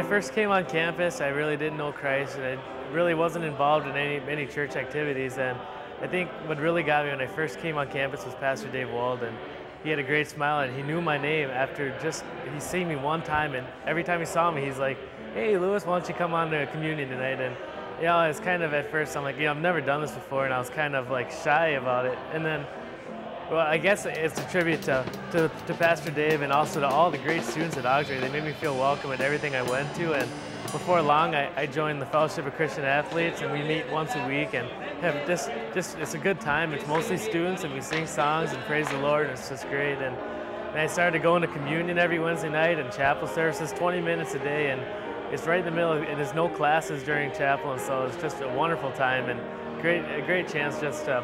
first came on campus, I really didn't know Christ, and I really wasn't involved in any church activities. And I think what really got me when I first came on campus was Pastor Dave Walden. He had a great smile, and he knew my name after he seen me one time, and every time he saw me, he's like, "Hey, Lewis, why don't you come on to communion tonight?" And I was kind of at first, I'm like, I've never done this before, and I was kind of like shy about it. And then, well, I guess it's a tribute to Pastor Dave and also to all the great students at Augsburg. They made me feel welcome at everything I went to, and before long, I joined the Fellowship of Christian Athletes, and we meet once a week and have it's a good time. It's mostly students, and we sing songs and praise the Lord, and it's just great. And I started going to communion every Wednesday night and chapel services, 20 minutes a day, and it's right in the middle, and there's no classes during chapel, and so it's just a wonderful time and a great chance just to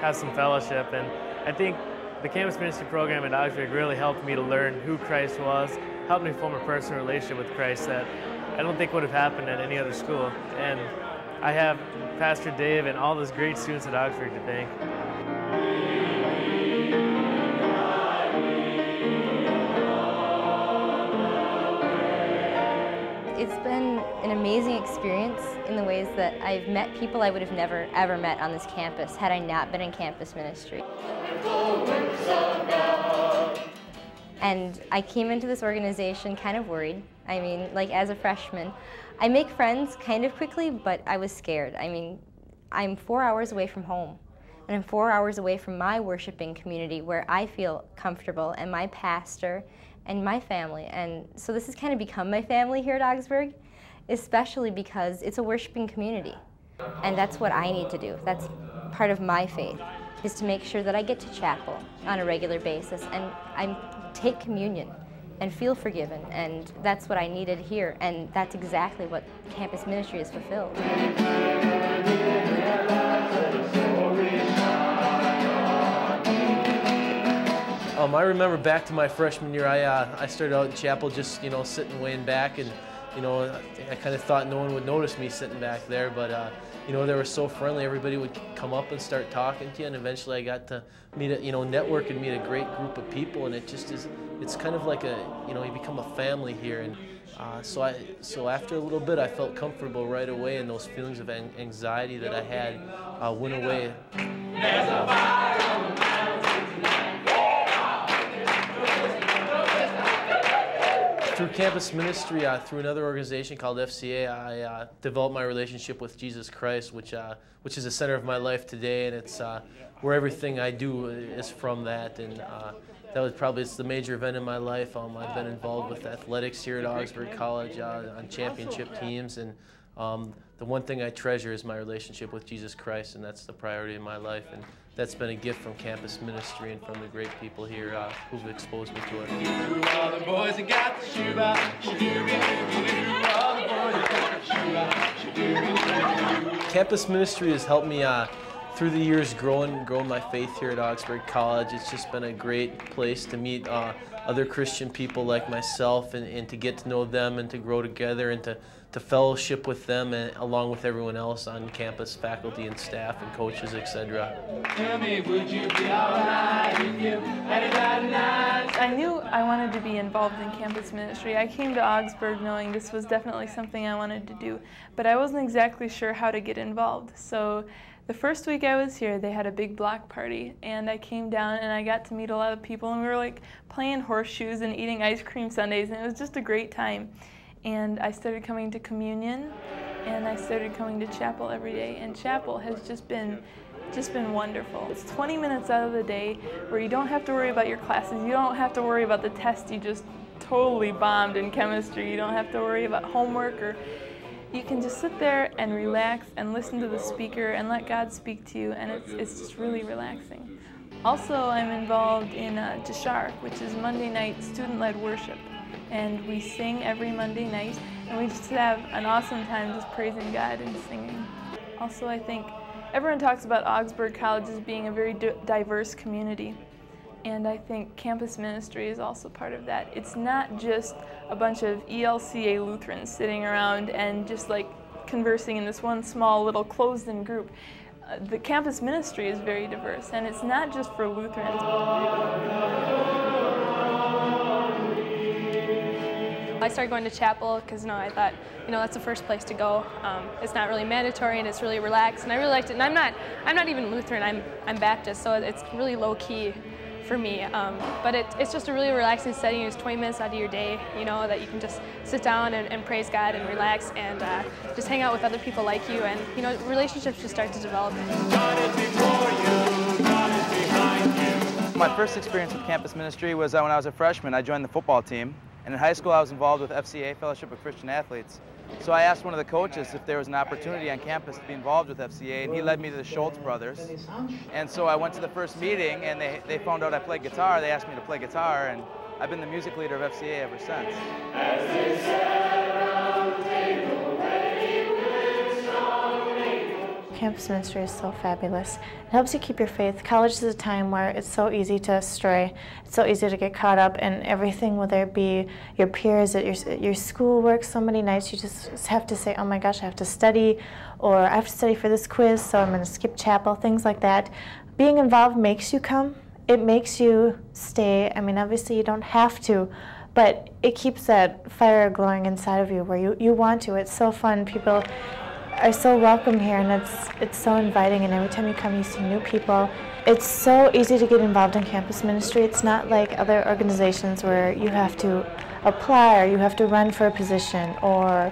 have some fellowship. And I think the campus ministry program at Augsburg really helped me to learn who Christ was, helped me form a personal relationship with Christ that I don't think would have happened at any other school. And I have Pastor Dave and all those great students at Augsburg to thank. It's been an amazing experience in the ways that I've met people I would have never ever met on this campus had I not been in campus ministry. And I came into this organization kind of worried. I mean, like as a freshman, I make friends kind of quickly, but I was scared. I mean, I'm 4 hours away from home, and I'm 4 hours away from my worshiping community where I feel comfortable, and my pastor, and my family. And so this has kind of become my family here at Augsburg, especially because it's a worshiping community. And that's what I need to do. That's part of my faith, is to make sure that I get to chapel on a regular basis and I take communion and feel forgiven. And that's what I needed here, and that's exactly what campus ministry has fulfilled. I remember back to my freshman year, I started out in chapel just, sitting way in back, and, I kind of thought no one would notice me sitting back there, but, they were so friendly. Everybody would come up and start talking to you, and eventually I got to meet, network and meet a great group of people, and it just is, it's kind of like you become a family here, and so after a little bit I felt comfortable right away, and those feelings of anxiety that I had went away. Through campus ministry, through another organization called FCA, I developed my relationship with Jesus Christ, which is the center of my life today, and it's where everything I do is from that. And it's the major event in my life. I've been involved with athletics here at Augsburg College on championship teams, and the one thing I treasure is my relationship with Jesus Christ, and that's the priority in my life. And that's been a gift from campus ministry and from the great people here who've exposed me to it. All the boys that got the shoe out, campus ministry has helped me through the years growing my faith here at Augsburg College. It's just been a great place to meet other Christian people like myself, and to get to know them and to grow together and to fellowship with them, and along with everyone else on campus, faculty and staff and coaches, etc. Tell me, would you be alright if you had a bad night? I knew I wanted to be involved in campus ministry. I came to Augsburg knowing this was definitely something I wanted to do, but I wasn't exactly sure how to get involved. So the first week I was here, they had a big block party, and I came down and I got to meet a lot of people, and we were like playing horseshoes and eating ice cream sundaes, and it was just a great time. And I started coming to communion, and I started coming to chapel every day, and chapel has just been wonderful. It's 20 minutes out of the day where you don't have to worry about your classes, you don't have to worry about the test you just totally bombed in chemistry, you don't have to worry about homework, or you can just sit there and relax and listen to the speaker and let God speak to you, and it's just really relaxing. Also, I'm involved in Digitized, which is Monday night student-led worship. And we sing every Monday night, and we just have an awesome time just praising God and singing. Also, I think everyone talks about Augsburg College as being a very diverse community, and I think campus ministry is also part of that. It's not just a bunch of ELCA Lutherans sitting around and just like conversing in this one small little closed-in group. The campus ministry is very diverse, and it's not just for Lutherans. I started going to chapel because I thought, that's the first place to go. It's not really mandatory and it's really relaxed, and I really liked it. And I'm not even Lutheran. I'm Baptist, so it's really low key for me. But it's just a really relaxing setting. It's 20 minutes out of your day, that you can just sit down and praise God and relax and just hang out with other people like you, and relationships just start to develop. God is before you, God is behind you. My first experience with campus ministry was when I was a freshman. I joined the football team, and in high school I was involved with FCA, Fellowship of Christian Athletes. So I asked one of the coaches if there was an opportunity on campus to be involved with FCA, and he led me to the Schultz brothers. And so I went to the first meeting, and they found out I played guitar. They asked me to play guitar, and I've been the music leader of FCA ever since. As they sat round the table, ready with strong label. Campus ministry is so fabulous. It helps you keep your faith. College is a time where it's so easy to stray. It's so easy to get caught up in everything, whether it be your peers, your schoolwork. So many nights you just have to say, oh my gosh, I have to study, or I have to study for this quiz, so I'm going to skip chapel, things like that. Being involved makes you come. It makes you stay. I mean, obviously you don't have to, but it keeps that fire glowing inside of you where you want to. It's so fun. People are so welcome here, and it's so inviting, and every time you come you see new people. It's so easy to get involved in campus ministry. It's not like other organizations where you have to apply or you have to run for a position or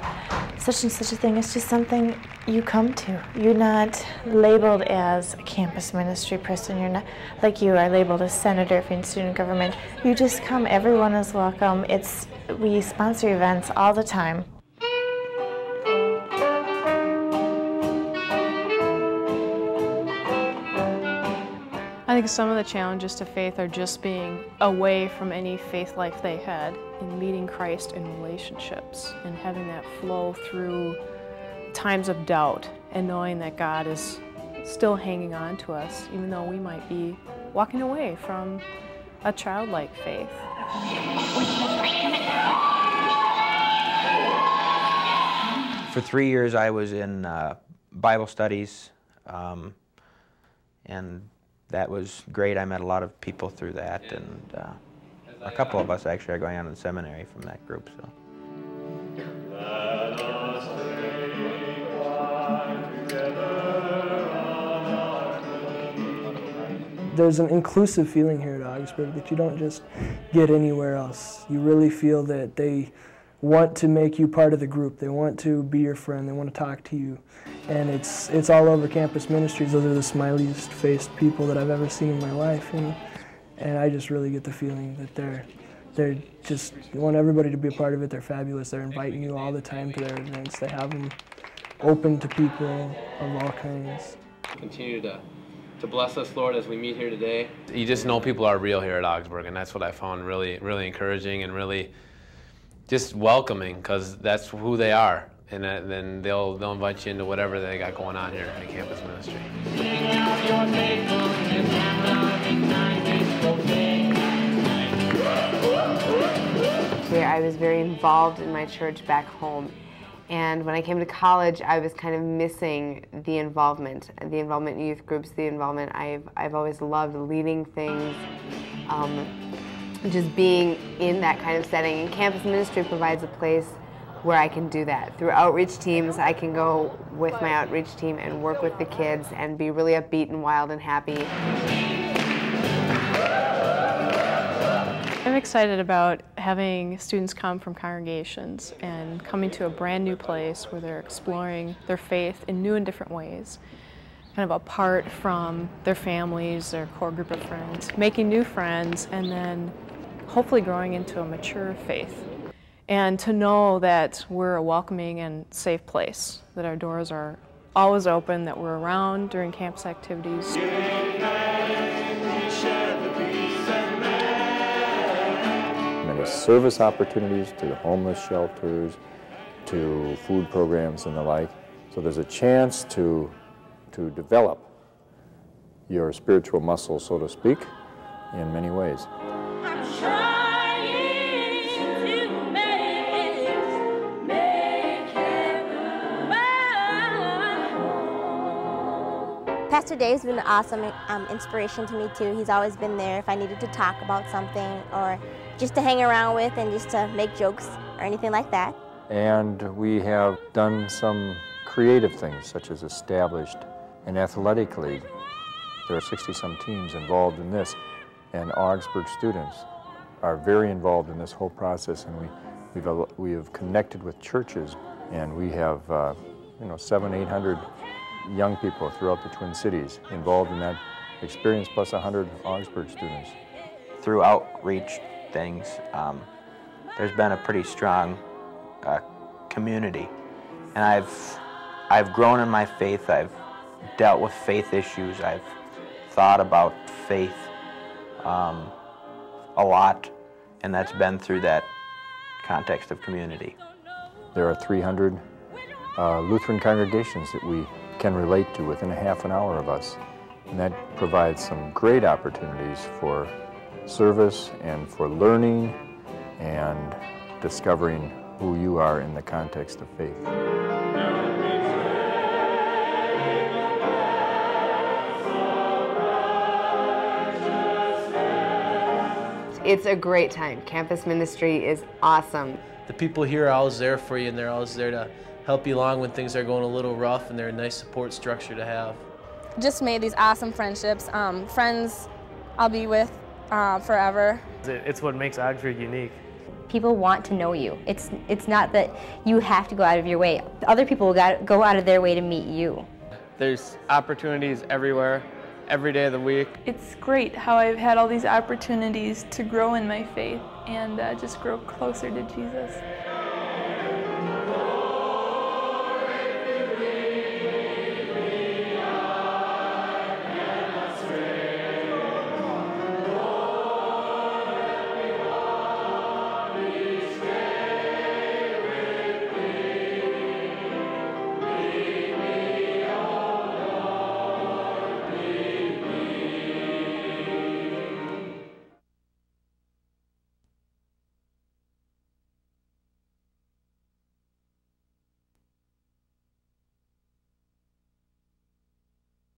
such and such a thing. It's just something you come to. You're not labeled as a campus ministry person. You're not like you are labeled as senator if you're in student government. You just come. Everyone is welcome. We sponsor events all the time. I think some of the challenges to faith are just being away from any faith life they had and meeting Christ in relationships and having that flow through times of doubt and knowing that God is still hanging on to us even though we might be walking away from a childlike faith. For 3 years I was in Bible studies, and that was great. I met a lot of people through that, and a couple of us actually are going on to the seminary from that group. So. There's an inclusive feeling here at Augsburg that you don't just get anywhere else. You really feel that they want to make you part of the group. They want to be your friend. They want to talk to you. And it's all over campus ministries. Those are the smiliest faced people that I've ever seen in my life. And I just really get the feeling that they're just want everybody to be a part of it. They're fabulous. They're inviting you all the time to their events. They have them open to people of all kinds. Continue to bless us, Lord, as we meet here today. You just know people are real here at Augsburg, and that's what I found really, really encouraging and really just welcoming, because that's who they are. And then they'll invite you into whatever they got going on here in campus ministry. I was very involved in my church back home, and when I came to college I was kind of missing the involvement in youth groups, the involvement. I've always loved leading things, just being in that kind of setting, and campus ministry provides a place where I can do that. Through outreach teams, I can go with my outreach team and work with the kids and be really upbeat and wild and happy. I'm excited about having students come from congregations and coming to a brand new place where they're exploring their faith in new and different ways, kind of apart from their families, their core group of friends, making new friends, and then hopefully growing into a mature faith. And to know that we're a welcoming and safe place, that our doors are always open, that we're around during campus activities. Many service opportunities to the homeless shelters, to food programs and the like. So there's a chance to develop your spiritual muscle, so to speak, in many ways. Pastor Dave's been an awesome inspiration to me too. He's always been there if I needed to talk about something or just to hang around with and just to make jokes or anything like that. And we have done some creative things, such as established an athletic league. There are 60-some teams involved in this, and Augsburg students are very involved in this whole process, and we have connected with churches, and we have 700, 800 young people throughout the Twin Cities involved in that experience, plus 100 Augsburg students. Through outreach things, there's been a pretty strong community, and I've grown in my faith. I've dealt with faith issues. I've thought about faith a lot, and that's been through that context of community. There are 300 Lutheran congregations that we can relate to within a half an hour of us, and that provides some great opportunities for service and for learning and discovering who you are in the context of faith. It's a great time. Campus ministry is awesome. The people here are always there for you, and they're always there to help you along when things are going a little rough, and they're a nice support structure to have. Just made these awesome friendships, friends I'll be with forever. It's what makes Augsburg unique. People want to know you. It's not that you have to go out of your way. Other people will go out of their way to meet you. There's opportunities everywhere, every day of the week. It's great how I've had all these opportunities to grow in my faith and just grow closer to Jesus.